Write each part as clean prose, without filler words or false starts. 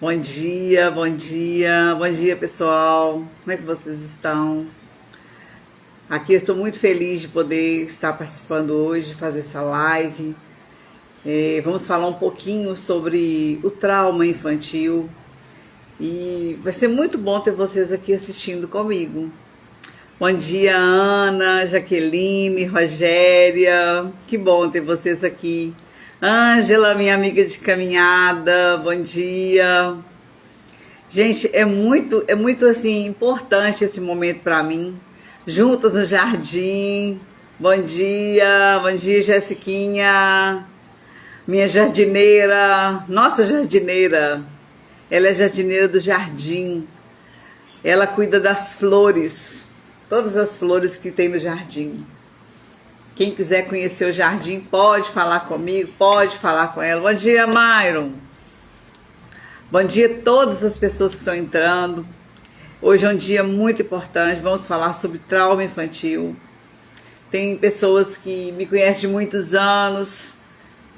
Bom dia, bom dia, bom dia pessoal, como é que vocês estão? Aqui eu estou muito feliz de poder estar participando hoje, de fazer essa live. Vamos falar um pouquinho sobre o trauma infantil e vai ser muito bom ter vocês aqui assistindo comigo. Bom dia, Ana, Jaqueline, Rogéria, que bom ter vocês aqui. Ângela, minha amiga de caminhada, bom dia. Gente, é muito assim importante esse momento para mim. Juntas no jardim. Bom dia, Jessiquinha, minha jardineira, nossa jardineira. Ela é jardineira do jardim. Ela cuida das flores, todas as flores que tem no jardim. Quem quiser conhecer o jardim pode falar comigo, pode falar com ela. Bom dia, Myron. Bom dia a todas as pessoas que estão entrando. Hoje é um dia muito importante, vamos falar sobre trauma infantil. Tem pessoas que me conhecem de muitos anos,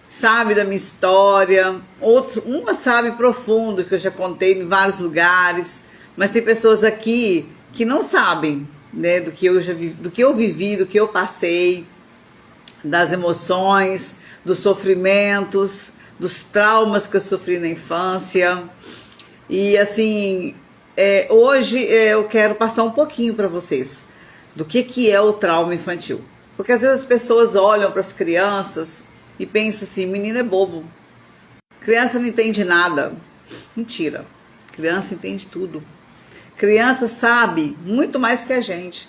sabe da minha história, outros, uma sabe profundo, que eu já contei em vários lugares, mas tem pessoas aqui que não sabem, né, do que eu vivi, do que eu passei, das emoções, dos sofrimentos, dos traumas que eu sofri na infância. E assim, hoje eu quero passar um pouquinho para vocês do que é o trauma infantil. Porque às vezes as pessoas olham para as crianças e pensam assim, menino é bobo, criança não entende nada. Mentira, criança entende tudo. Criança sabe muito mais que a gente.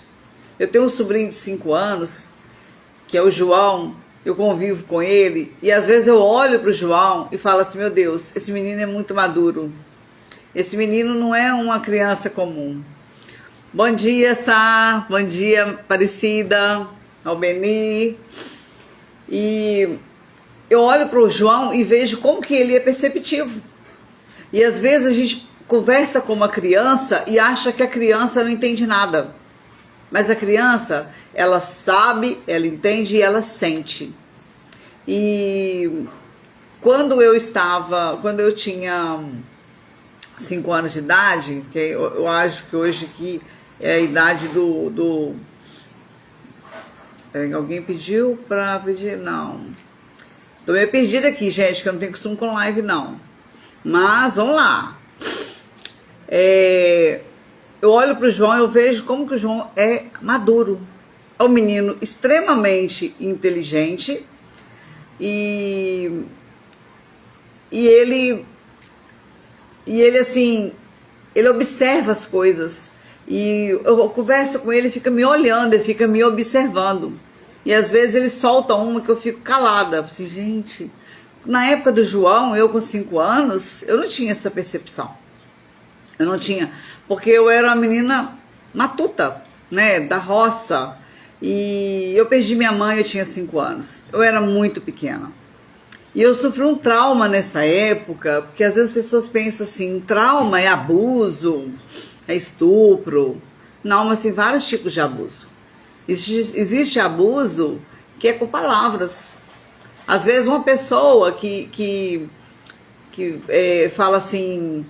Eu tenho um sobrinho de 5 anos, que é o João, eu convivo com ele, e às vezes eu olho para o João e falo assim, meu Deus, esse menino é muito maduro. Esse menino não é uma criança comum. Bom dia, Sá, bom dia, Aparecida, Albeni. E eu olho para o João e vejo como que ele é perceptivo. E às vezes a gente conversa com uma criança e acha que a criança não entende nada. Mas a criança, ela sabe, ela entende e ela sente. E quando eu tinha 5 anos de idade, que eu acho que hoje aqui é a idade alguém pediu para pedir? Não. Tô meio perdida aqui, gente, que eu não tenho costume com live, não. Mas, vamos lá. Eu olho para o João e eu vejo como que o João é maduro. É um menino extremamente inteligente e ele assim, ele observa as coisas e eu converso com ele, fica me olhando, ele fica me observando. E às vezes ele solta uma que eu fico calada. Assim, gente, na época do João, eu com 5 anos, eu não tinha essa percepção. Eu não tinha, porque eu era uma menina matuta, né, da roça. E eu perdi minha mãe, eu tinha 5 anos. Eu era muito pequena. E eu sofri um trauma nessa época, porque às vezes as pessoas pensam assim, trauma é abuso, é estupro. Não, mas tem vários tipos de abuso. Existe abuso que é com palavras. Às vezes uma pessoa que fala assim,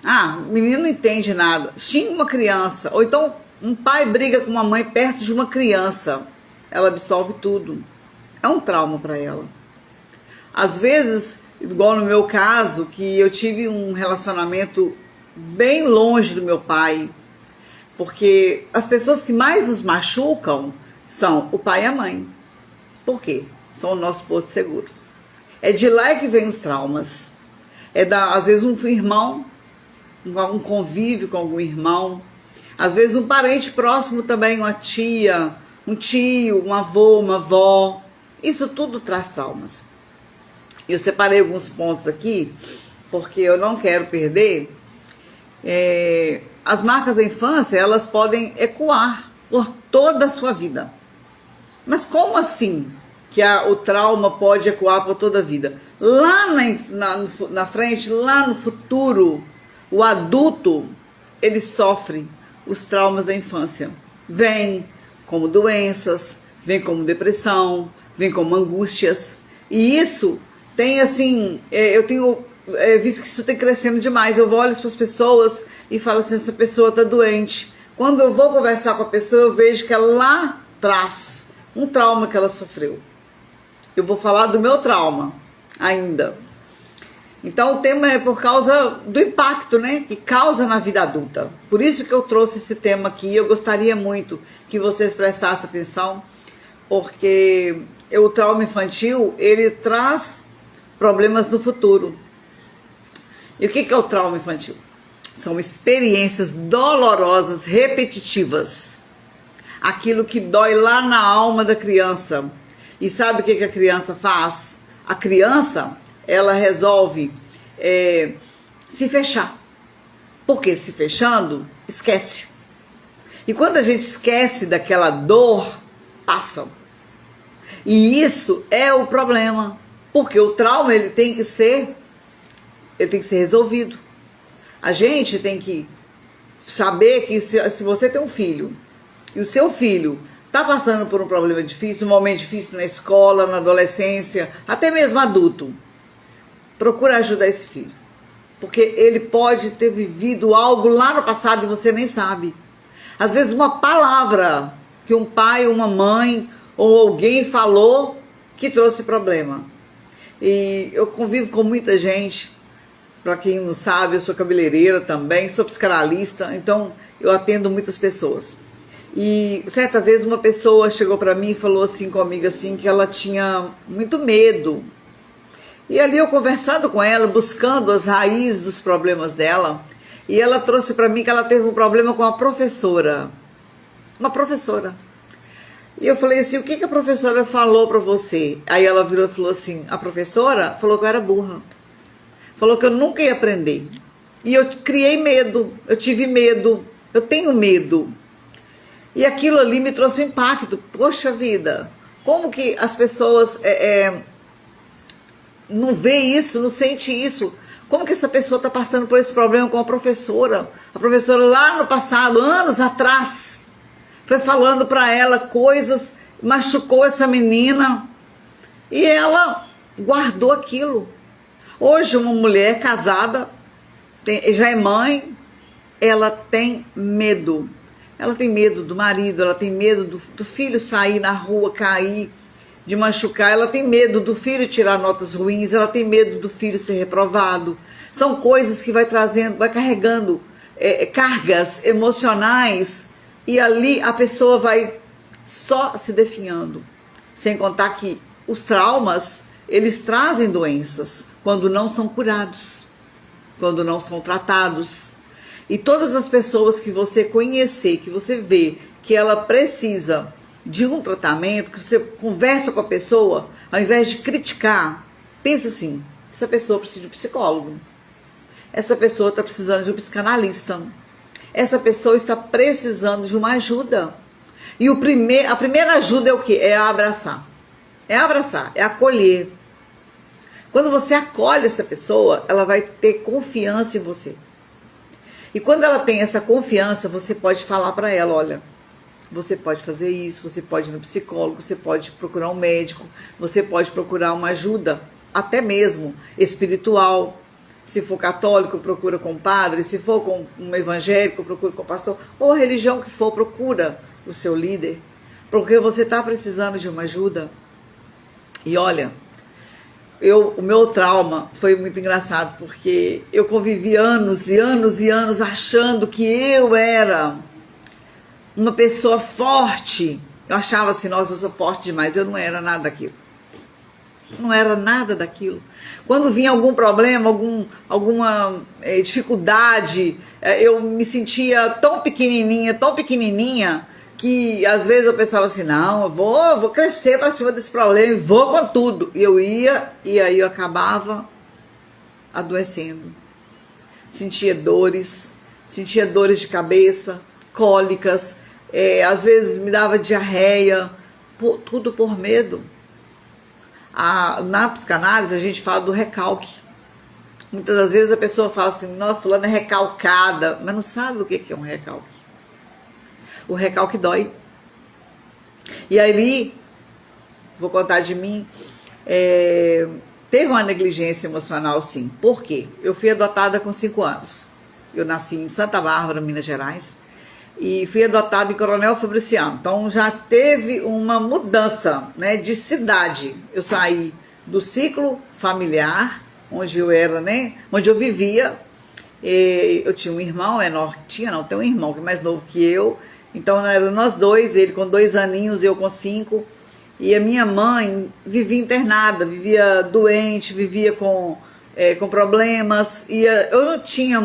o menino não entende nada, xinga uma criança, ou então um pai briga com uma mãe perto de uma criança, ela absorve tudo. É um trauma para ela. Às vezes, igual no meu caso, que eu tive um relacionamento bem longe do meu pai, porque as pessoas que mais nos machucam são o pai e a mãe. Por quê? São o nosso porto seguro. É de lá que vem os traumas. Às vezes um irmão, um convívio com algum irmão, às vezes um parente próximo também, uma tia, um tio, um avô, uma avó. Isso tudo traz traumas. Eu separei alguns pontos aqui, porque eu não quero perder. As marcas da infância, elas podem ecoar por toda a sua vida. Mas como assim que o trauma pode ecoar por toda a vida? Lá na frente, lá no futuro, o adulto, ele sofre os traumas da infância. Vem como doenças, vem como depressão, vem como angústias. E isso tem assim, eu tenho visto que isso tem crescendo demais. Eu olho para as pessoas e falo assim, essa pessoa está doente. Quando eu vou conversar com a pessoa, eu vejo que ela lá traz um trauma que ela sofreu. Eu vou falar do meu trauma ainda. Então o tema é por causa do impacto, né, que causa na vida adulta. Por isso que eu trouxe esse tema aqui. Eu gostaria muito que vocês prestassem atenção, porque o trauma infantil, ele traz problemas no futuro. E o que é o trauma infantil? São experiências dolorosas, repetitivas. Aquilo que dói lá na alma da criança. E sabe o que a criança faz? A criança, ela resolve se fechar. Porque se fechando, esquece. E quando a gente esquece daquela dor, passa. E isso é o problema. Porque o trauma, ele tem que ser resolvido. A gente tem que saber que se você tem um filho, e o seu filho está passando por um problema difícil, um momento difícil na escola, na adolescência, até mesmo adulto, procura ajudar esse filho. Porque ele pode ter vivido algo lá no passado e você nem sabe. Às vezes uma palavra que um pai, uma mãe ou alguém falou que trouxe problema. E eu convivo com muita gente. Para quem não sabe, eu sou cabeleireira também, sou psicanalista, então eu atendo muitas pessoas. E certa vez uma pessoa chegou para mim e falou assim comigo assim, que ela tinha muito medo. E ali eu conversando com ela, buscando as raízes dos problemas dela, e ela trouxe para mim que ela teve um problema com a professora. Uma professora. E eu falei assim, o que a professora falou para você? Aí ela virou e falou assim, a professora falou que eu era burra. Falou que eu nunca ia aprender. E eu criei medo, eu tive medo, eu tenho medo. E aquilo ali me trouxe um impacto. Poxa vida, como que as pessoas não vê isso, não sente isso? Como que essa pessoa está passando por esse problema com a professora? A professora lá no passado, anos atrás, foi falando para ela coisas, machucou essa menina. E ela guardou aquilo. Hoje uma mulher casada, já é mãe, ela tem medo. Ela tem medo do marido, ela tem medo do filho sair na rua, cair, de machucar. Ela tem medo do filho tirar notas ruins, ela tem medo do filho ser reprovado. São coisas que vai trazendo, vai carregando cargas emocionais e ali a pessoa vai só se definhando. Sem contar que os traumas, eles trazem doenças quando não são curados, quando não são tratados. E todas as pessoas que você conhecer, que você vê que ela precisa de um tratamento, que você conversa com a pessoa, ao invés de criticar, pensa assim, essa pessoa precisa de um psicólogo, essa pessoa está precisando de um psicanalista, essa pessoa está precisando de uma ajuda. E a primeira ajuda é o quê? É abraçar. É abraçar, é acolher. Quando você acolhe essa pessoa, ela vai ter confiança em você. E quando ela tem essa confiança, você pode falar para ela, olha, você pode fazer isso, você pode ir no psicólogo, você pode procurar um médico, você pode procurar uma ajuda, até mesmo espiritual. Se for católico, procura com o padre, se for com um evangélico, procura com o pastor, ou a religião que for, procura o seu líder, porque você está precisando de uma ajuda. E olha, o meu trauma foi muito engraçado, porque eu convivi anos e anos e anos achando que eu era uma pessoa forte. Eu achava assim, nossa, eu sou forte demais. Eu não era nada daquilo. Não era nada daquilo. Quando vinha algum problema, alguma dificuldade, eu me sentia tão pequenininha, que às vezes eu pensava assim, não, eu vou crescer para cima desse problema e vou com tudo. E eu ia, e aí eu acabava adoecendo. Sentia dores de cabeça, cólicas, às vezes me dava diarreia, tudo por medo. Na psicanálise a gente fala do recalque. Muitas das vezes a pessoa fala assim, nossa, fulana é recalcada, mas não sabe o que é um recalque. O recalque dói. E aí, vou contar de mim, teve uma negligência emocional, sim. Por quê? Eu fui adotada com 5 anos. Eu nasci em Santa Bárbara, Minas Gerais, e fui adotada em Coronel Fabriciano. Então já teve uma mudança, né, de cidade. Eu saí do ciclo familiar, onde eu era, né, onde eu vivia. Eu tinha um irmão menor, tem um irmão que é mais novo que eu. Então eram nós dois, ele com 2 aninhos, eu com 5. E a minha mãe vivia internada, vivia doente, vivia com problemas. E eu não tinha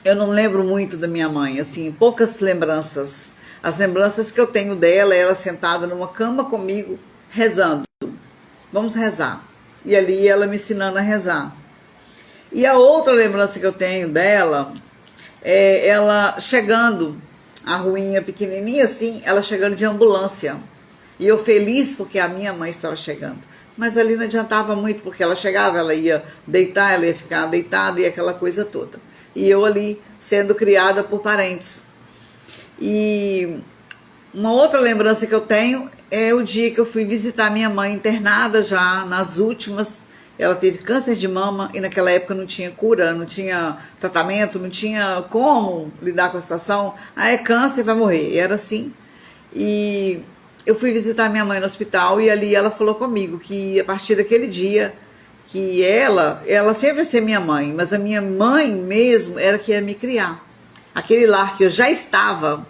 eu não lembro muito da minha mãe, assim, poucas lembranças. As lembranças que eu tenho dela, ela sentada numa cama comigo, rezando. Vamos rezar. E ali ela me ensinando a rezar. E a outra lembrança que eu tenho dela é ela chegando, a ruinha pequenininha assim, ela chegando de ambulância. E eu feliz porque a minha mãe estava chegando. Mas ali não adiantava muito, porque ela chegava, ela ia deitar, ela ia ficar deitada e aquela coisa toda. E eu ali sendo criada por parentes. E uma outra lembrança que eu tenho é o dia que eu fui visitar minha mãe internada já, nas últimas. Ela teve câncer de mama e naquela época não tinha cura, não tinha tratamento, não tinha como lidar com a situação. Ah, é câncer, vai morrer. E era assim. E eu fui visitar minha mãe no hospital e ali ela falou comigo que a partir daquele dia, que ela sempre ia ser minha mãe, mas a minha mãe mesmo era que ia me criar. Aquele lar que eu já estava,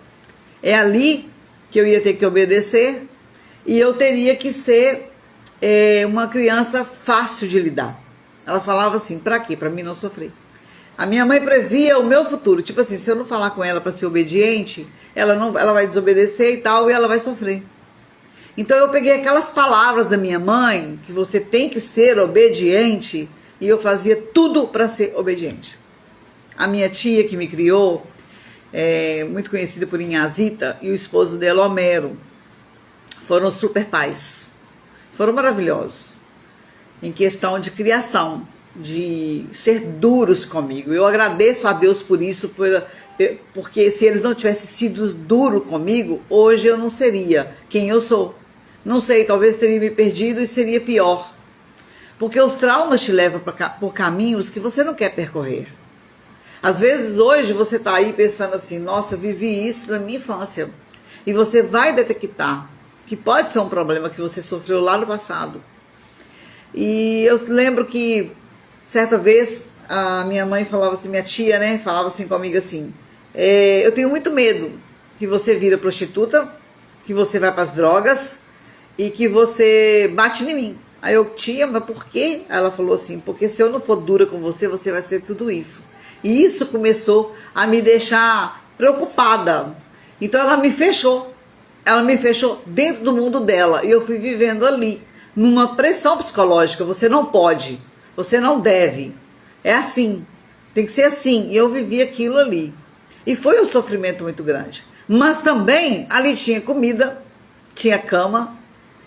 é ali que eu ia ter que obedecer e eu teria que ser uma criança fácil de lidar. Ela falava assim, pra quê? Pra mim não sofrer. A minha mãe previa o meu futuro, tipo assim, se eu não falar com ela para ser obediente, ela vai desobedecer e tal, e ela vai sofrer. Então eu peguei aquelas palavras da minha mãe, que você tem que ser obediente, e eu fazia tudo para ser obediente. A minha tia que me criou, muito conhecida por Inhazita, e o esposo dela, Homero, foram super pais. Foram maravilhosos em questão de criação, de ser duros comigo. Eu agradeço a Deus por isso, porque se eles não tivessem sido duros comigo, hoje eu não seria quem eu sou. Não sei, talvez teria me perdido e seria pior. Porque os traumas te levam por caminhos que você não quer percorrer. Às vezes hoje você está aí pensando assim, nossa, eu vivi isso na minha infância. E você vai detectar que pode ser um problema que você sofreu lá no passado. E eu lembro que certa vez a minha mãe falava assim, minha tia, né, falava assim comigo assim, eu tenho muito medo que você vira prostituta, que você vai para as drogas e que você bate em mim. Aí eu, tia, mas por quê? Ela falou assim, porque se eu não for dura com você, você vai ser tudo isso. E isso começou a me deixar preocupada. Então ela me fechou dentro do mundo dela e eu fui vivendo ali, numa pressão psicológica. Você não pode, você não deve, é assim, tem que ser assim. E eu vivi aquilo ali e foi um sofrimento muito grande, mas também ali tinha comida, tinha cama,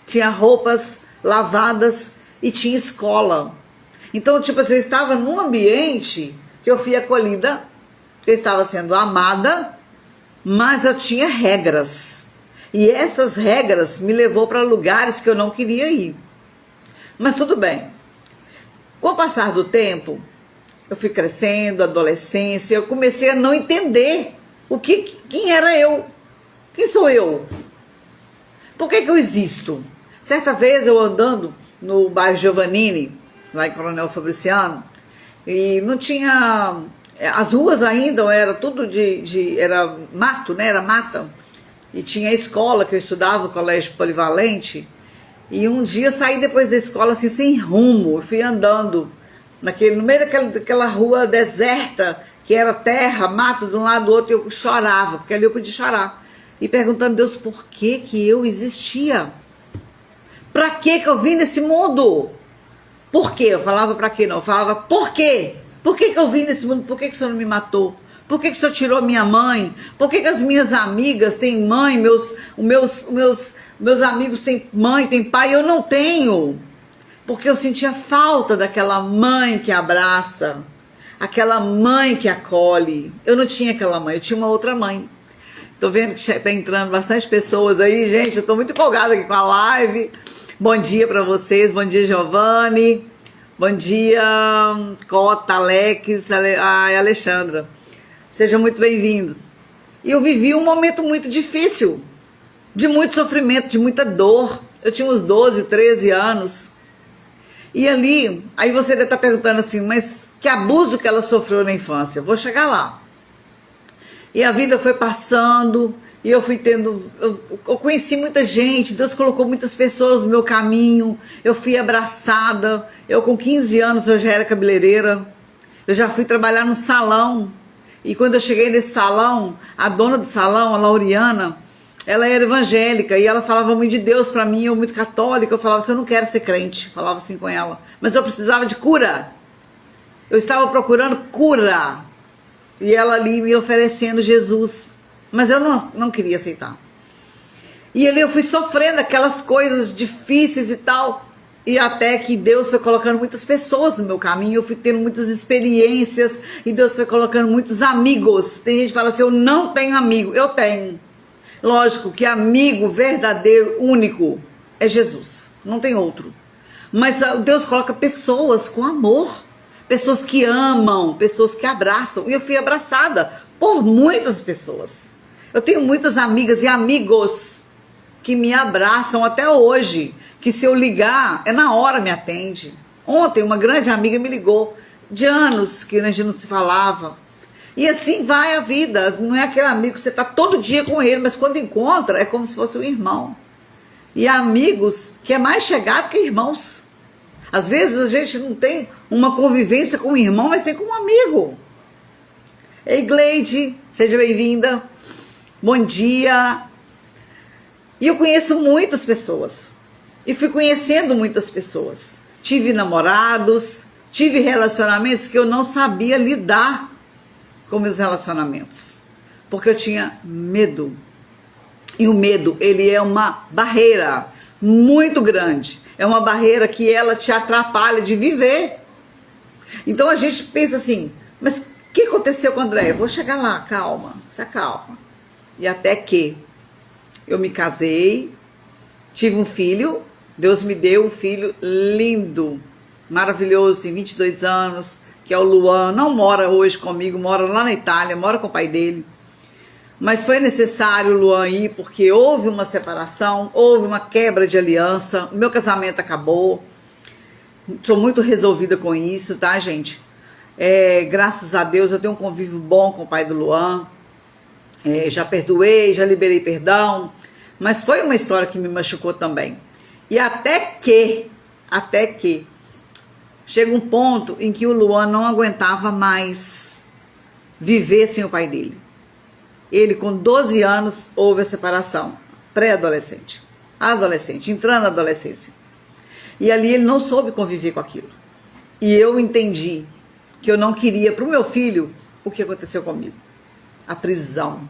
tinha roupas lavadas e tinha escola. Então, tipo assim, eu estava num ambiente que eu fui acolhida, que eu estava sendo amada, mas eu tinha regras. E essas regras me levou para lugares que eu não queria ir. Mas tudo bem. Com o passar do tempo, eu fui crescendo, adolescência, eu comecei a não entender quem era eu. Quem sou eu? Por que eu existo? Certa vez eu andando no bairro Giovannini, lá em Coronel Fabriciano, e não tinha... As ruas ainda era tudo era mato, né? Era mata. E tinha a escola que eu estudava, o colégio polivalente. E um dia eu saí depois da escola assim, sem rumo. Eu fui andando no meio daquela rua deserta, que era terra, mato de um lado do outro, e eu chorava, porque ali eu podia chorar. E perguntando a Deus por que eu existia. Pra que eu vim nesse mundo? Por quê? Eu falava pra quê não, eu falava por quê? Por que eu vim nesse mundo? Por que o Senhor não me matou? Por que o Senhor tirou minha mãe? Por que as minhas amigas têm mãe, meus amigos têm mãe, têm pai, e eu não tenho? Porque eu sentia falta daquela mãe que abraça, aquela mãe que acolhe. Eu não tinha aquela mãe, eu tinha uma outra mãe. Tô vendo que está entrando bastante pessoas aí, gente, eu tô muito empolgada aqui com a live. Bom dia para vocês, bom dia Giovanni, bom dia Cota, Alex, Alexandra. Sejam muito bem-vindos. E eu vivi um momento muito difícil, de muito sofrimento, de muita dor. Eu tinha uns 12, 13 anos. E ali, aí você deve estar perguntando assim, mas que abuso que ela sofreu na infância? Vou chegar lá. E a vida foi passando, e eu fui tendo, eu conheci muita gente, Deus colocou muitas pessoas no meu caminho, eu fui abraçada. Eu com 15 anos eu já era cabeleireira, eu já fui trabalhar no salão. E quando eu cheguei nesse salão, a dona do salão, a Lauriana, ela era evangélica e ela falava muito de Deus pra mim, eu muito católica. Eu falava assim, eu não quero ser crente, falava assim com ela, mas eu precisava de cura. Eu estava procurando cura e ela ali me oferecendo Jesus, mas eu não queria aceitar. E ali eu fui sofrendo aquelas coisas difíceis e tal, e até que Deus foi colocando muitas pessoas no meu caminho, eu fui tendo muitas experiências, e Deus foi colocando muitos amigos. Tem gente que fala assim, eu não tenho amigo. Eu tenho. Lógico que amigo verdadeiro, único, é Jesus, não tem outro. Mas Deus coloca pessoas com amor, pessoas que amam, pessoas que abraçam. E eu fui abraçada por muitas pessoas. Eu tenho muitas amigas e amigos que me abraçam até hoje, que se eu ligar, é na hora me atende. Ontem uma grande amiga me ligou, de anos que a gente não se falava. E assim vai a vida, não é aquele amigo que você está todo dia com ele, mas quando encontra é como se fosse um irmão. E há amigos que é mais chegado que irmãos. Às vezes a gente não tem uma convivência com um irmão, mas tem com um amigo. Ei Gleide, seja bem-vinda, bom dia. E eu conheço muitas pessoas. E fui conhecendo muitas pessoas. Tive namorados, tive relacionamentos que eu não sabia lidar com meus relacionamentos. Porque eu tinha medo. E o medo, ele é uma barreira muito grande. É uma barreira que ela te atrapalha de viver. Então a gente pensa assim, mas o que aconteceu com a Andréia? Vou chegar lá, calma, se acalma. E até que eu me casei, tive um filho. Deus me deu um filho lindo, maravilhoso, tem 22 anos, que é o Luan. Não mora hoje comigo, mora lá na Itália, mora com o pai dele. Mas foi necessário o Luan ir, porque houve uma separação, houve uma quebra de aliança, o meu casamento acabou. Sou muito resolvida com isso, tá, gente? Graças a Deus eu tenho um convívio bom com o pai do Luan. Já perdoei, já liberei perdão, mas foi uma história que me machucou também. E até que chega um ponto em que o Luan não aguentava mais viver sem o pai dele. Ele com 12 anos houve a separação, pré-adolescente, adolescente, entrando na adolescência. E ali ele não soube conviver com aquilo. E eu entendi que eu não queria para o meu filho o que aconteceu comigo. A prisão.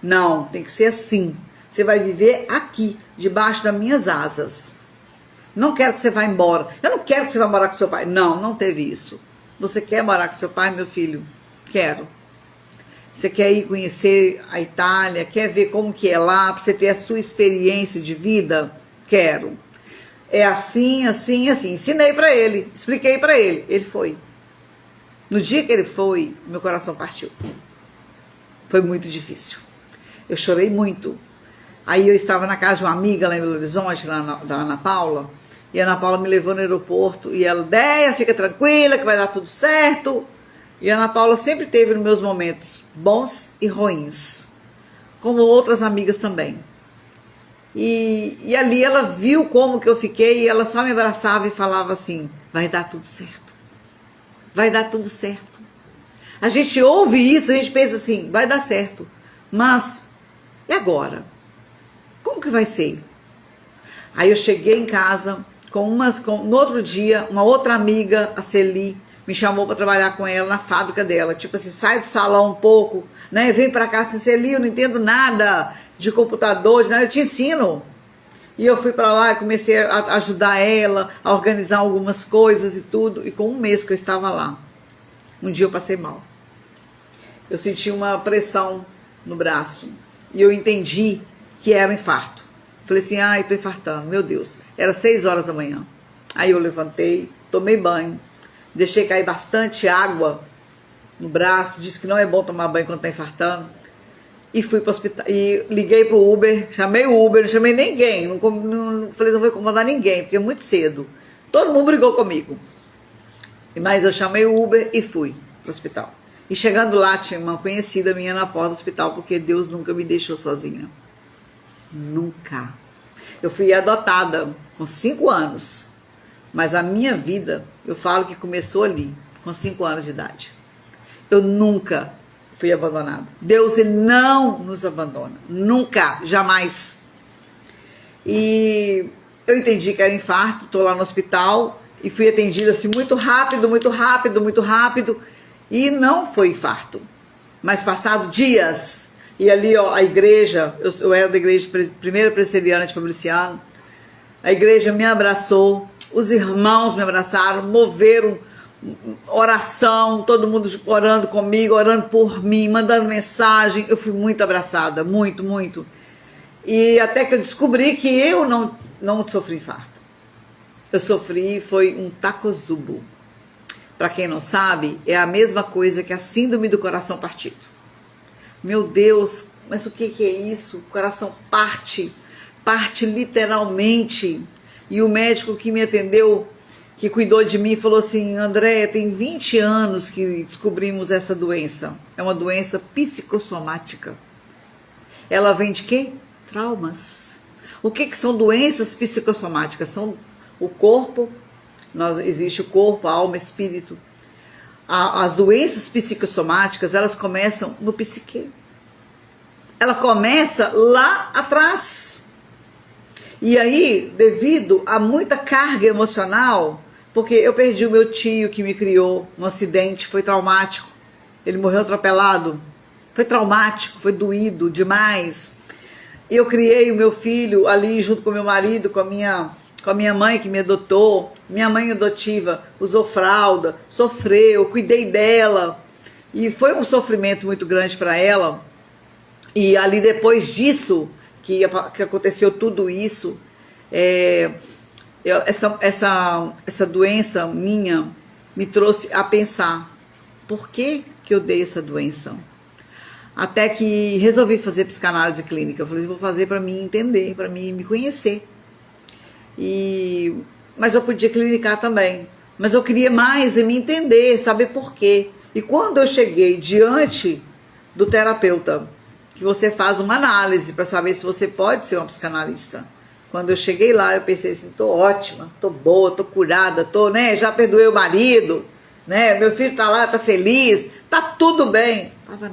Não, tem que ser assim. Você vai viver aqui, debaixo das minhas asas. Não quero que você vá embora. Eu não quero que você vá morar com seu pai. Não, não teve isso. Você quer morar com seu pai, meu filho? Quero. Você quer ir conhecer a Itália? Quer ver como que é lá? Para você ter a sua experiência de vida? Quero. É assim, assim, assim. Ensinei para ele, expliquei para ele. Ele foi. No dia que ele foi, meu coração partiu. Foi muito difícil. Eu chorei muito. Aí eu estava na casa de uma amiga lá em Belo Horizonte, lá da Ana Paula, e a Ana Paula me levou no aeroporto, e ela, Déia, fica tranquila que vai dar tudo certo. E a Ana Paula sempre teve nos meus momentos bons e ruins, como outras amigas também. E ali ela viu como que eu fiquei, e ela só me abraçava e falava assim, vai dar tudo certo. Vai dar tudo certo. A gente ouve isso, a gente pensa assim, vai dar certo. Mas, e agora? Como que vai ser? Aí eu cheguei em casa, no outro dia, uma outra amiga, a Celi, me chamou para trabalhar com ela na fábrica dela. Tipo assim, sai do salão um pouco, né? Vem para cá, assim, Celi, eu não entendo nada de computador, de nada, eu te ensino. E eu fui para lá e comecei a ajudar ela, a organizar algumas coisas e tudo. E com um mês que eu estava lá, um dia eu passei mal. Eu senti uma pressão no braço. E eu entendi que era um infarto. Falei assim, ai, tô infartando, meu Deus. Era 6 horas da manhã. Aí eu levantei, tomei banho, deixei cair bastante água no braço, disse que não é bom tomar banho quando tá infartando. E fui para o hospital, e liguei pro Uber, chamei o Uber, não chamei ninguém, falei, não vou incomodar ninguém, porque é muito cedo. Todo mundo brigou comigo. Mas eu chamei o Uber e fui pro hospital. E chegando lá, tinha uma conhecida minha na porta do hospital, porque Deus nunca me deixou sozinha. Nunca. Eu fui adotada com 5 anos, mas a minha vida, eu falo que começou ali, com 5 anos de idade. Eu nunca fui abandonada. Deus, ele não nos abandona. Nunca, jamais. E eu entendi que era infarto, estou lá no hospital e fui atendida assim muito rápido, muito rápido, muito rápido. E não foi infarto. Mas passado dias, e ali ó, a igreja, eu era da igreja primeira presbiteriana de Fabriciano, a igreja me abraçou, os irmãos me abraçaram, moveram oração, todo mundo orando comigo, orando por mim, mandando mensagem. Eu fui muito abraçada, muito, muito. E até que eu descobri que eu não sofri infarto. Eu sofri, foi um Takotsubo. Para quem não sabe, é a mesma coisa que a síndrome do coração partido. Meu Deus, mas o que é isso? O coração parte literalmente. E o médico que me atendeu, que cuidou de mim, falou assim, Andréia, tem 20 anos que descobrimos essa doença. É uma doença psicossomática. Ela vem de quê? Traumas. O que são doenças psicossomáticas? São o corpo, existe o corpo, a alma, espírito. As doenças psicossomáticas, elas começam no psique. Ela começa lá atrás. E aí, devido a muita carga emocional, porque eu perdi o meu tio que me criou num acidente, foi traumático. Ele morreu atropelado. Foi traumático, foi doído demais. Eu criei o meu filho ali junto com meu marido, com a minha mãe que me adotou. Minha mãe adotiva usou fralda, sofreu, cuidei dela. E foi um sofrimento muito grande para ela. E ali depois disso, que aconteceu tudo isso, essa doença minha me trouxe a pensar, por que eu dei essa doença? Até que resolvi fazer psicanálise clínica. Eu falei, vou fazer para mim entender, para mim me conhecer. Mas eu podia clinicar também. Mas eu queria mais me entender, saber por quê. E quando eu cheguei diante do terapeuta, que você faz uma análise para saber se você pode ser uma psicanalista. Quando eu cheguei lá, eu pensei assim, tô ótima, tô boa, tô curada, já perdoei o marido, meu filho tá lá, tá feliz, tá tudo bem. Tava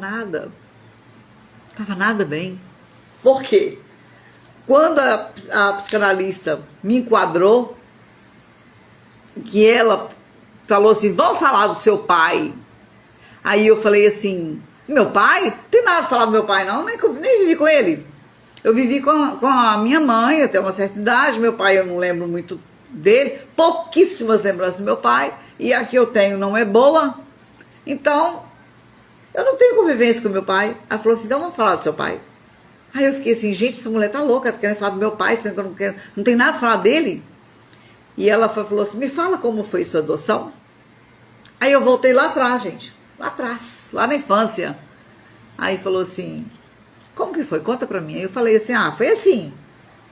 nada bem. Por quê? Quando a psicanalista me enquadrou, que ela falou assim, vamos falar do seu pai. Aí eu falei assim, meu pai? Não tem nada a falar do meu pai não, nem vivi com ele. Eu vivi com a minha mãe até uma certa idade, meu pai eu não lembro muito dele, pouquíssimas lembranças do meu pai, e a que eu tenho não é boa, então eu não tenho convivência com meu pai. Ela falou assim, então vamos falar do seu pai. Aí eu fiquei assim, gente, essa mulher tá louca, tá querendo falar do meu pai, sendo que eu não quero, não tem nada a falar dele. E ela falou assim, me fala como foi sua adoção. Aí eu voltei lá atrás, gente, lá atrás, lá na infância. Aí falou assim, como que foi? Conta pra mim. Aí eu falei assim, foi assim.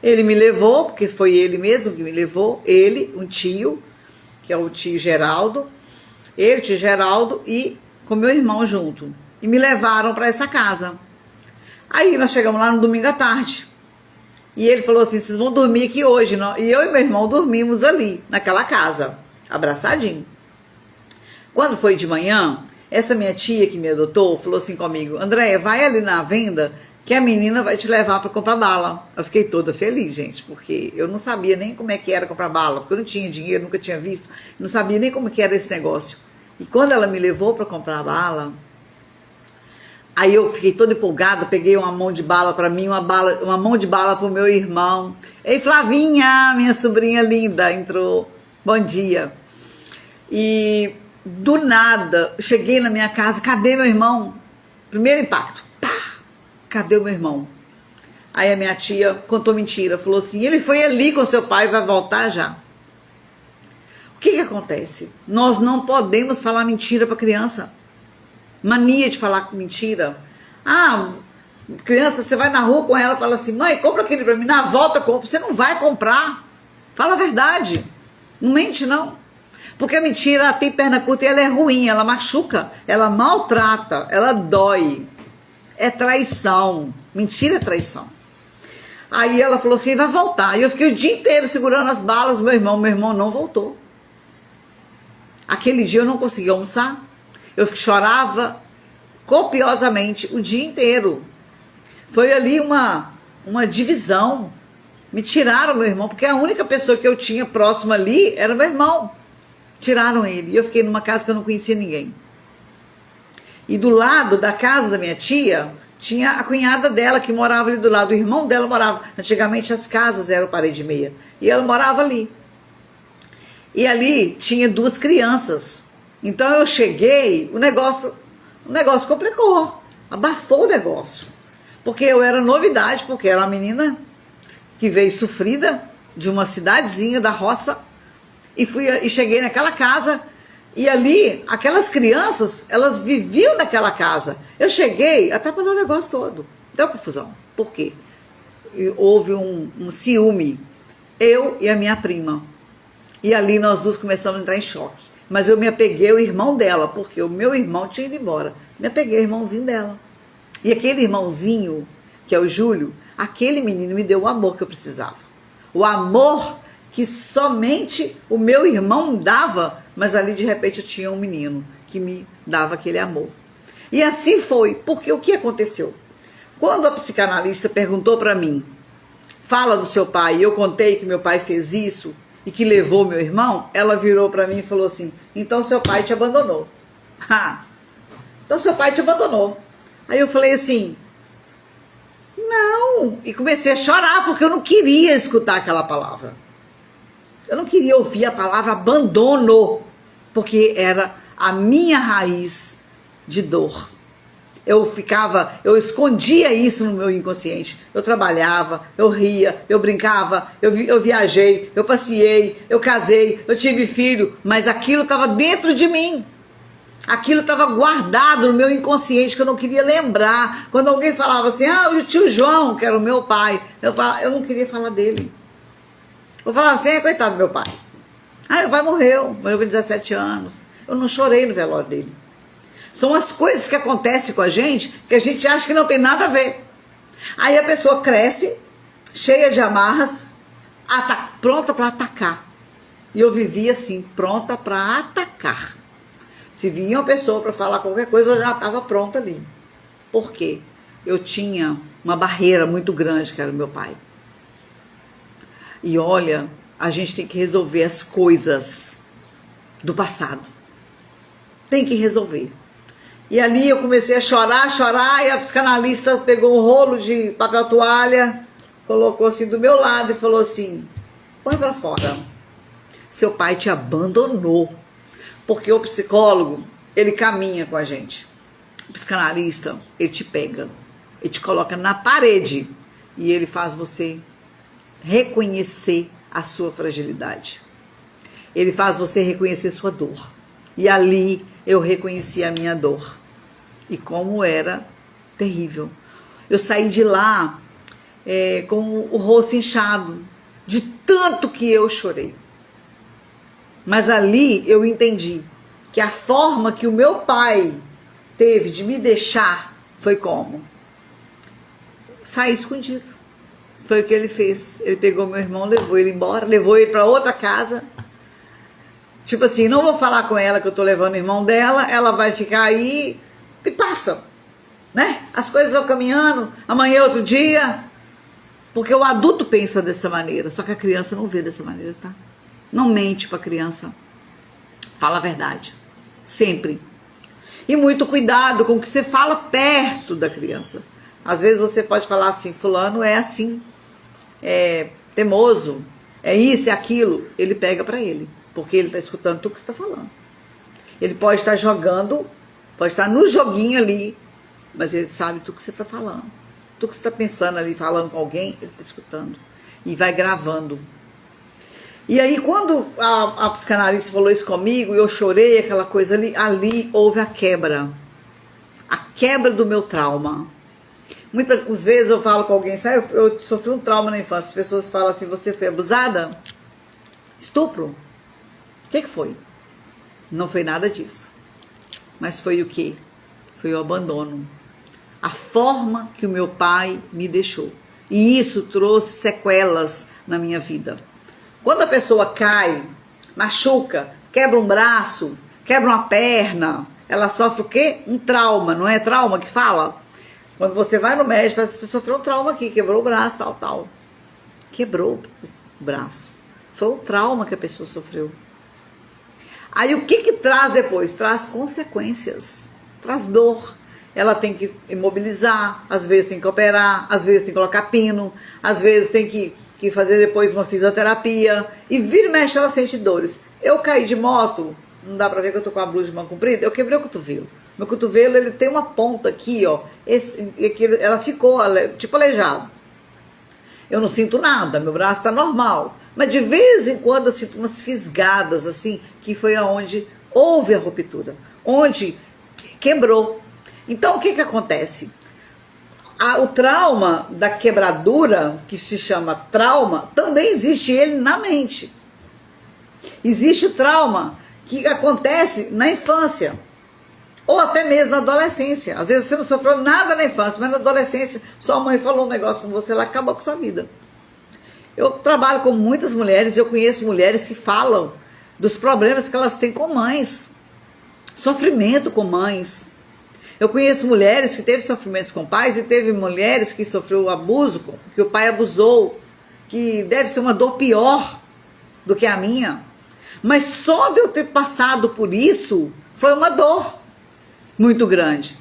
Ele me levou, porque foi ele mesmo que me levou, ele, um tio, que é o tio Geraldo, ele, o tio Geraldo, e com meu irmão junto. E me levaram para essa casa. Aí nós chegamos lá no domingo à tarde. E ele falou assim, vocês vão dormir aqui hoje. E eu e meu irmão dormimos ali, naquela casa, abraçadinho. Quando foi de manhã, essa minha tia que me adotou falou assim comigo, Andréia, vai ali na venda que a menina vai te levar para comprar bala. Eu fiquei toda feliz, gente, porque eu não sabia nem como é que era comprar bala, porque eu não tinha dinheiro, nunca tinha visto, não sabia nem como que era esse negócio. E quando ela me levou para comprar bala, aí eu fiquei toda empolgada, peguei uma mão de bala para mim, uma mão de bala para o meu irmão. Ei, Flavinha, minha sobrinha linda, entrou. Bom dia. E do nada, cheguei na minha casa, cadê meu irmão? Primeiro impacto, pá, cadê o meu irmão? Aí a minha tia contou mentira, falou assim, ele foi ali com seu pai e vai voltar já. O que acontece? Nós não podemos falar mentira para criança. Mania de falar mentira. Criança, você vai na rua com ela e fala assim, mãe, compra aquele pra mim, na volta compra. Você não vai comprar. Fala a verdade. Não mente não. Porque a mentira, ela tem perna curta e ela é ruim, ela machuca, ela maltrata, ela dói. É traição. Mentira é traição. Aí ela falou assim, vai voltar. E eu fiquei o dia inteiro segurando as balas do meu irmão não voltou. Aquele dia eu não consegui almoçar. Eu chorava copiosamente o dia inteiro. Foi ali uma divisão. Me tiraram meu irmão, porque a única pessoa que eu tinha próxima ali era meu irmão. Tiraram ele. E eu fiquei numa casa que eu não conhecia ninguém. E do lado da casa da minha tia, tinha a cunhada dela que morava ali do lado. O irmão dela morava. Antigamente as casas eram parede e meia. E ela morava ali. E ali tinha 2 crianças. Então eu cheguei, o negócio complicou. Abafou o negócio. Porque eu era novidade, porque era uma menina que veio sofrida de uma cidadezinha da roça. E cheguei naquela casa. E ali, aquelas crianças, elas viviam naquela casa. Eu cheguei, atrapalhou o negócio todo. Deu confusão. Por quê? Houve um ciúme. Eu e a minha prima. E ali nós 2 começamos a entrar em choque. Mas eu me apeguei ao irmão dela, porque o meu irmão tinha ido embora. Me apeguei ao irmãozinho dela. E aquele irmãozinho, que é o Júlio, aquele menino me deu o amor que eu precisava. O amor que somente o meu irmão dava, mas ali de repente eu tinha um menino que me dava aquele amor. E assim foi, porque o que aconteceu? Quando a psicanalista perguntou para mim, fala do seu pai, e eu contei que meu pai fez isso e que levou meu irmão, ela virou para mim e falou assim, então seu pai te abandonou. Então seu pai te abandonou. Aí eu falei assim, não, e comecei a chorar porque eu não queria escutar aquela palavra. Eu não queria ouvir a palavra abandono, porque era a minha raiz de dor. Eu escondia isso no meu inconsciente. Eu trabalhava, eu ria, eu brincava, eu viajei, eu passeei, eu casei, eu tive filho, mas aquilo estava dentro de mim. Aquilo estava guardado no meu inconsciente que eu não queria lembrar. Quando alguém falava assim, o tio João, que era o meu pai, eu não queria falar dele. Eu falava assim, coitado do meu pai. Meu pai morreu com 17 anos. Eu não chorei no velório dele. São as coisas que acontecem com a gente, que a gente acha que não tem nada a ver. Aí a pessoa cresce, cheia de amarras, pronta para atacar. E eu vivia assim, pronta para atacar. Se vinha uma pessoa para falar qualquer coisa, eu já estava pronta ali. Por quê? Eu tinha uma barreira muito grande, que era o meu pai. E olha, a gente tem que resolver as coisas do passado. Tem que resolver. E ali eu comecei a chorar, e a psicanalista pegou um rolo de papel toalha, colocou assim do meu lado e falou assim, põe para fora. Seu pai te abandonou. Porque o psicólogo, ele caminha com a gente. O psicanalista, ele te pega, ele te coloca na parede e ele faz você reconhecer a sua fragilidade. Ele faz você reconhecer sua dor. E ali eu reconheci a minha dor. E como era terrível. Eu saí de lá com o rosto inchado, de tanto que eu chorei. Mas ali eu entendi que a forma que o meu pai teve de me deixar foi como? Sair escondido. Foi o que ele fez. Ele pegou meu irmão, levou ele embora, levou ele para outra casa. Tipo assim, não vou falar com ela que eu tô levando o irmão dela, ela vai ficar aí e passa, né? As coisas vão caminhando, amanhã é outro dia. Porque o adulto pensa dessa maneira, só que a criança não vê dessa maneira, tá? Não mente para a criança. Fala a verdade. Sempre. E muito cuidado com o que você fala perto da criança. Às vezes você pode falar assim, fulano é assim, é teimoso, é isso, é aquilo. Ele pega para ele, porque ele está escutando tudo que você está falando. Ele pode estar jogando, pode estar no joguinho ali, mas ele sabe tudo que você está falando. tudo que você está pensando ali, falando com alguém, ele está escutando. E vai gravando. E aí, quando a psicanalista falou isso comigo, e eu chorei, aquela coisa ali houve a quebra. A quebra do meu trauma. Muitas vezes eu falo com alguém, sabe, eu sofri um trauma na infância. As pessoas falam assim, você foi abusada? Estupro? O que foi? Não foi nada disso. Mas foi o quê? Foi o abandono. A forma que o meu pai me deixou. E isso trouxe sequelas na minha vida. Quando a pessoa cai, machuca, quebra um braço, quebra uma perna, ela sofre o quê? Um trauma. Não é trauma que fala? Quando você vai no médico, você sofreu um trauma aqui, quebrou o braço, tal. Quebrou o braço. Foi um trauma que a pessoa sofreu. Aí o que traz depois? Traz consequências, traz dor. Ela tem que imobilizar, às vezes tem que operar, às vezes tem que colocar pino, às vezes tem que fazer depois uma fisioterapia. E vira e mexe, ela sente dores. Eu caí de moto, não dá pra ver que eu tô com a blusa de mão comprida, eu quebrei o cotovelo. Meu cotovelo, ele tem uma ponta aqui, ó, ela ficou tipo aleijada. Eu não sinto nada, meu braço tá normal. Mas de vez em quando eu sinto umas fisgadas, assim, que foi aonde houve a ruptura, onde quebrou. Então, o que acontece? O trauma da quebradura, que se chama trauma, também existe ele na mente. Existe o trauma que acontece na infância, ou até mesmo na adolescência. Às vezes você não sofreu nada na infância, mas na adolescência sua mãe falou um negócio com você, ela acabou com sua vida. Eu trabalho com muitas mulheres, eu conheço mulheres que falam dos problemas que elas têm com mães, sofrimento com mães. Eu conheço mulheres que teve sofrimentos com pais e teve mulheres que sofreu abuso, que o pai abusou, que deve ser uma dor pior do que a minha. Mas só de eu ter passado por isso, foi uma dor muito grande.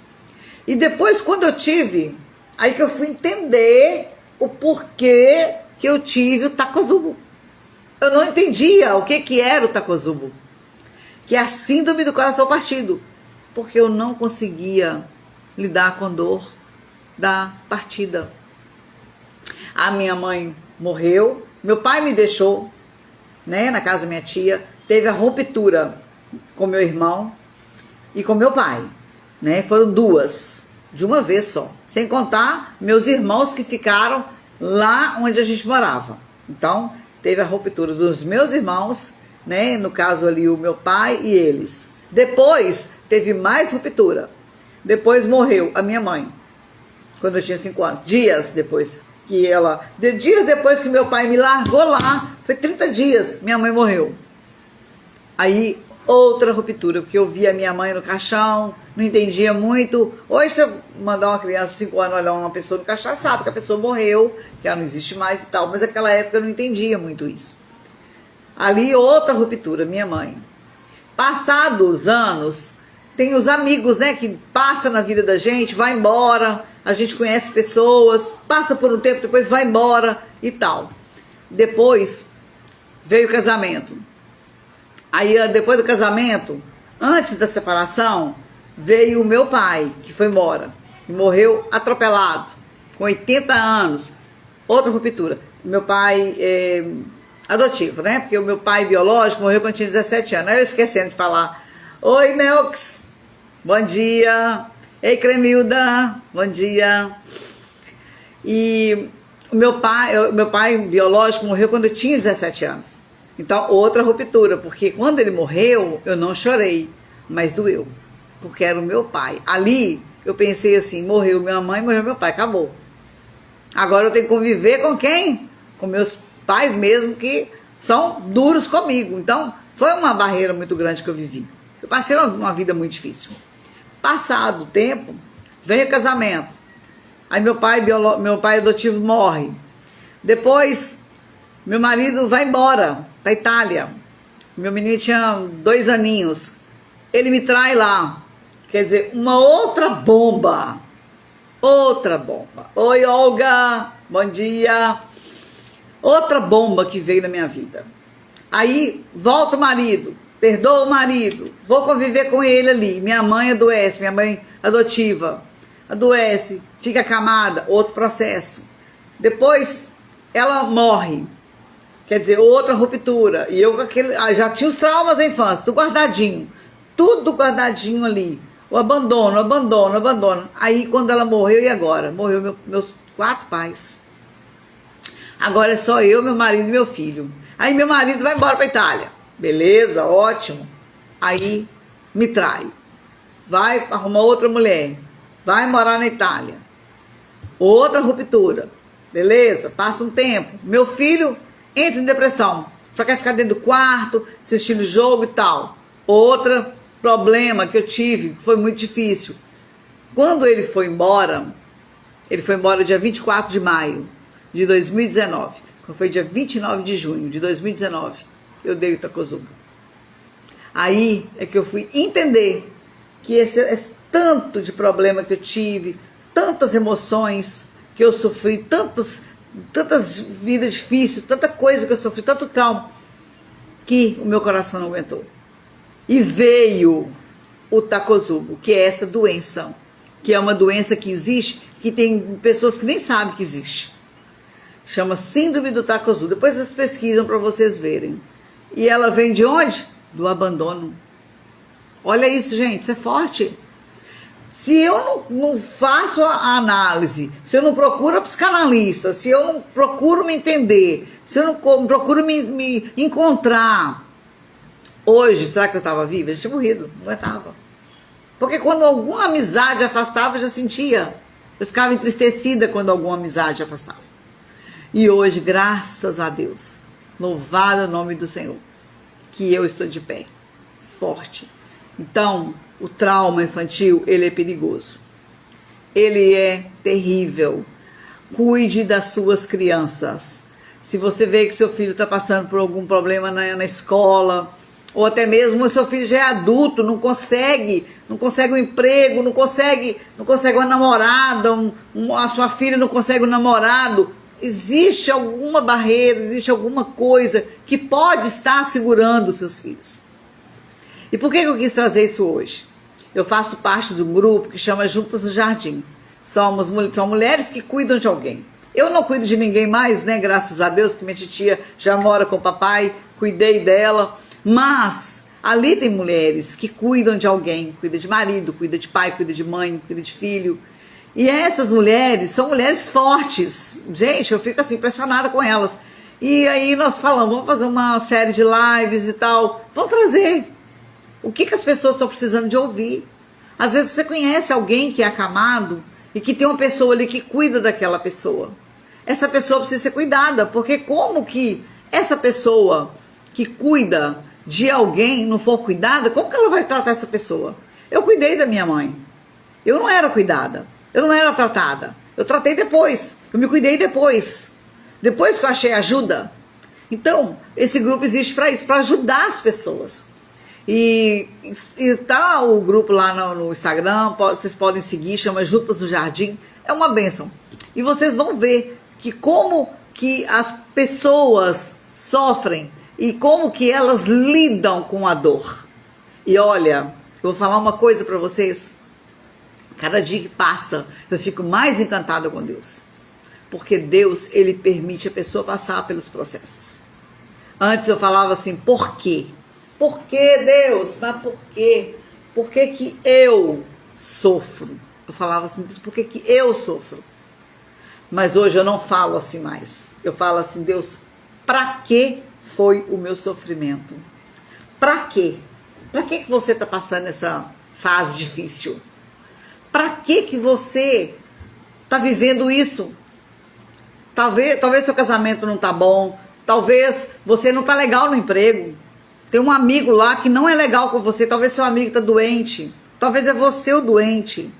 E depois, quando eu tive, aí que eu fui entender o porquê que eu tive o Takotsubo. Eu não entendia o que era o Takotsubo, que é a síndrome do coração partido, porque eu não conseguia lidar com a dor da partida. A minha mãe morreu, meu pai me deixou, né, na casa da minha tia, teve a ruptura com meu irmão e com meu pai, né, foram duas, de uma vez só, sem contar meus irmãos que ficaram lá onde a gente morava. Então, teve a ruptura dos meus irmãos, né, no caso ali o meu pai e eles. Depois, teve mais ruptura. Depois morreu a minha mãe, quando eu tinha 5 anos. Dias depois que meu pai me largou lá, foi 30 dias, minha mãe morreu. Aí, outra ruptura, porque eu via a minha mãe no caixão, não entendia muito. Hoje, se eu mandar uma criança de 5 anos olhar uma pessoa no caixão, sabe que a pessoa morreu, que ela não existe mais e tal. Mas naquela época eu não entendia muito isso. Ali, outra ruptura, minha mãe. Passados anos, tem os amigos, né, que passam na vida da gente, vai embora, a gente conhece pessoas, passa por um tempo, depois vai embora e tal. Depois veio o casamento. Aí, depois do casamento, antes da separação, veio o meu pai, que foi embora, e morreu atropelado, com 80 anos, outra ruptura. Meu pai adotivo, né, porque o meu pai biológico morreu quando tinha 17 anos, aí eu esquecendo de falar, oi Melks, bom dia, ei Cremilda, bom dia. E o meu pai biológico morreu quando eu tinha 17 anos. Então, outra ruptura, porque quando ele morreu, eu não chorei, mas doeu, porque era o meu pai. Ali, eu pensei assim, morreu minha mãe, morreu meu pai, acabou. Agora eu tenho que conviver com quem? Com meus pais mesmo, que são duros comigo. Então, foi uma barreira muito grande que eu vivi. Eu passei uma vida muito difícil. Passado o tempo, vem o casamento. Aí meu pai adotivo morre. Depois, meu marido vai embora da Itália. Meu menino tinha 2 aninhos. Ele me trai lá. Quer dizer, uma outra bomba. Outra bomba. Oi, Olga. Bom dia. Outra bomba que veio na minha vida. Aí, volta o marido. Perdoa o marido. Vou conviver com ele ali. Minha mãe adoece, minha mãe adotiva. adoece, fica acamada, outro processo. Depois ela morre, quer dizer, outra ruptura. E eu já tinha os traumas da infância, tudo guardadinho ali. O abandono. Aí quando ela morreu, e agora? Morreu meus 4 pais. Agora é só eu, meu marido e meu filho. Aí meu marido vai embora para Itália. Beleza, ótimo. Aí me trai. Vai arrumar outra mulher. Vai morar na Itália. Outra ruptura. Beleza, passa um tempo. Meu filho entra em depressão. Só quer ficar dentro do quarto, assistindo jogo e tal. Outro problema que eu tive, que foi muito difícil. Quando ele foi embora dia 24 de maio de 2019. Quando foi dia 29 de junho de 2019, eu dei o Takotsubo. Aí é que eu fui entender que esse tanto de problema que eu tive, tantas emoções que eu sofri, tantas vidas difíceis, tanta coisa que eu sofri, tanto trauma, que o meu coração não aguentou. E veio o Takotsubo, que é essa doença, que é uma doença que existe, que tem pessoas que nem sabem que existe. Chama Síndrome do Takotsubo. Depois vocês pesquisam para vocês verem. E ela vem de onde? Do abandono. Olha isso, gente, isso é forte. Se eu não faço a análise, se eu não procuro a psicanalista, se eu não procuro me entender, se eu não procuro me encontrar, hoje, será que eu estava viva? Eu tinha morrido, não aguentava. Porque quando alguma amizade afastava, eu já sentia. Eu ficava entristecida quando alguma amizade afastava. E hoje, graças a Deus, louvado o nome do Senhor, que eu estou de pé, forte. Então, o trauma infantil, ele é perigoso. Ele é terrível. Cuide das suas crianças. Se você vê que seu filho está passando por algum problema na escola, ou até mesmo o seu filho já é adulto, não consegue um emprego, não consegue uma namorada, a sua filha não consegue um namorado, existe alguma barreira, existe alguma coisa que pode estar segurando os seus filhos. E por que eu quis trazer isso hoje? Eu faço parte de um grupo que chama Juntas no Jardim. São mulheres que cuidam de alguém. Eu não cuido de ninguém mais, né? Graças a Deus, que minha titia já mora com o papai, cuidei dela. Mas ali tem mulheres que cuidam de alguém, cuida de marido, cuida de pai, cuida de mãe, cuida de filho. E essas mulheres são mulheres fortes. Gente, eu fico assim impressionada com elas. E aí nós falamos, vamos fazer uma série de lives e tal. Vamos trazer o que as pessoas estão precisando de ouvir. Às vezes você conhece alguém que é acamado e que tem uma pessoa ali que cuida daquela pessoa. Essa pessoa precisa ser cuidada, porque como que essa pessoa que cuida de alguém não for cuidada, como que ela vai tratar essa pessoa? Eu cuidei da minha mãe. Eu não era cuidada. Eu não era tratada. Eu tratei depois. Eu me cuidei depois. Depois que eu achei ajuda. Então, esse grupo existe para isso, para ajudar as pessoas. E tá o grupo lá no Instagram, vocês podem seguir, chama Juntas no Jardim. É uma bênção. E vocês vão ver que como que as pessoas sofrem e como que elas lidam com a dor. E olha, eu vou falar uma coisa para vocês. Cada dia que passa, eu fico mais encantada com Deus. Porque Deus, ele permite a pessoa passar pelos processos. Antes eu falava assim, por quê? Por que Deus? Mas por quê? Por que que eu sofro? Eu falava assim, por que que eu sofro? Mas hoje eu não falo assim mais. Eu falo assim, Deus, para que foi o meu sofrimento? Para quê? Para que você está passando essa fase difícil? Para que você está vivendo isso? Talvez seu casamento não está bom. Talvez você não está legal no emprego. Tem um amigo lá que não é legal com você. Talvez seu amigo está doente. Talvez é você o doente.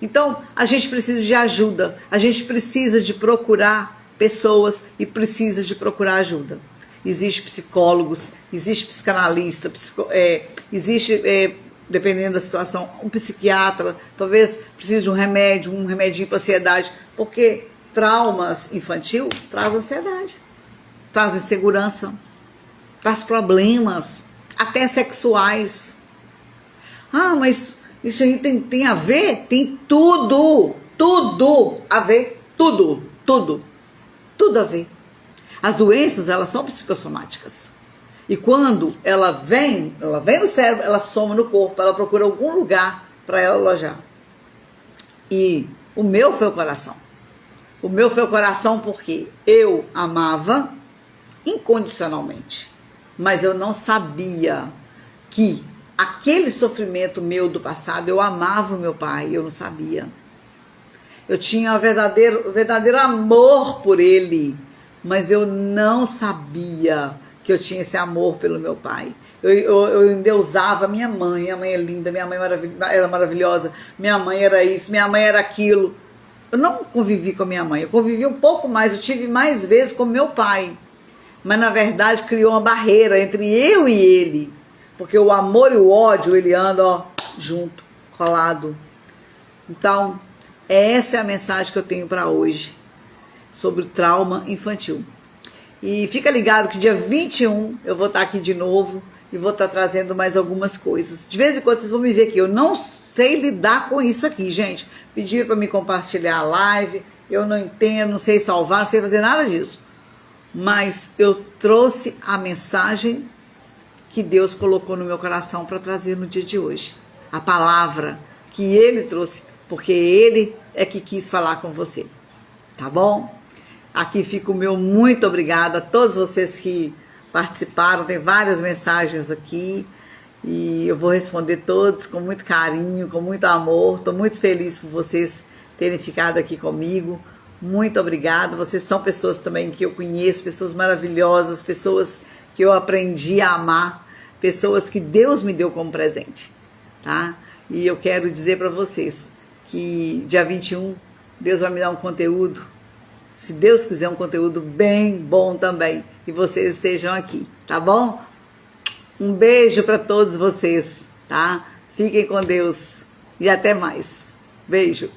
Então, a gente precisa de ajuda. A gente precisa de procurar pessoas e precisa de procurar ajuda. Existe psicólogos, existe psicanalista, existe, dependendo da situação, um psiquiatra. Talvez precise de um remedinho para ansiedade. Porque traumas infantil traz ansiedade, traz insegurança, traz problemas, até sexuais. Ah, mas Isso aí tem a ver? Tem tudo a ver, tudo a ver. As doenças, elas são psicossomáticas. E quando ela vem no cérebro, ela soma no corpo, ela procura algum lugar para ela alojar. E o meu foi o coração. O meu foi o coração porque eu amava incondicionalmente. Mas eu não sabia que aquele sofrimento meu do passado, eu amava o meu pai, eu não sabia. Eu tinha o verdadeiro amor por ele, mas eu não sabia que eu tinha esse amor pelo meu pai. Eu endeusava minha mãe é linda, minha mãe era maravilhosa, minha mãe era isso, minha mãe era aquilo. Eu não convivi com a minha mãe, eu convivi um pouco mais, eu tive mais vezes com meu pai. Mas na verdade criou uma barreira entre eu e ele, porque o amor e o ódio, ele andam junto, colado. Então, essa é a mensagem que eu tenho para hoje, sobre o trauma infantil. E fica ligado que dia 21 eu vou estar aqui de novo e vou estar trazendo mais algumas coisas. De vez em quando vocês vão me ver aqui. Eu não sei lidar com isso aqui, gente. Pediram para me compartilhar a live, eu não entendo, não sei salvar, não sei fazer nada disso. Mas eu trouxe a mensagem que Deus colocou no meu coração para trazer no dia de hoje. A palavra que Ele trouxe, porque Ele é que quis falar com você. Tá bom? Aqui fica o meu muito obrigada a todos vocês que participaram. Tem várias mensagens aqui e eu vou responder todos com muito carinho, com muito amor. Estou muito feliz por vocês terem ficado aqui comigo. Muito obrigada. Vocês são pessoas também que eu conheço, pessoas maravilhosas, pessoas que eu aprendi a amar, pessoas que Deus me deu como presente, tá? E eu quero dizer para vocês que dia 21 Deus vai me dar um conteúdo, se Deus quiser, um conteúdo bem bom também, e vocês estejam aqui, tá bom? Um beijo para todos vocês, tá? Fiquem com Deus e até mais. Beijo.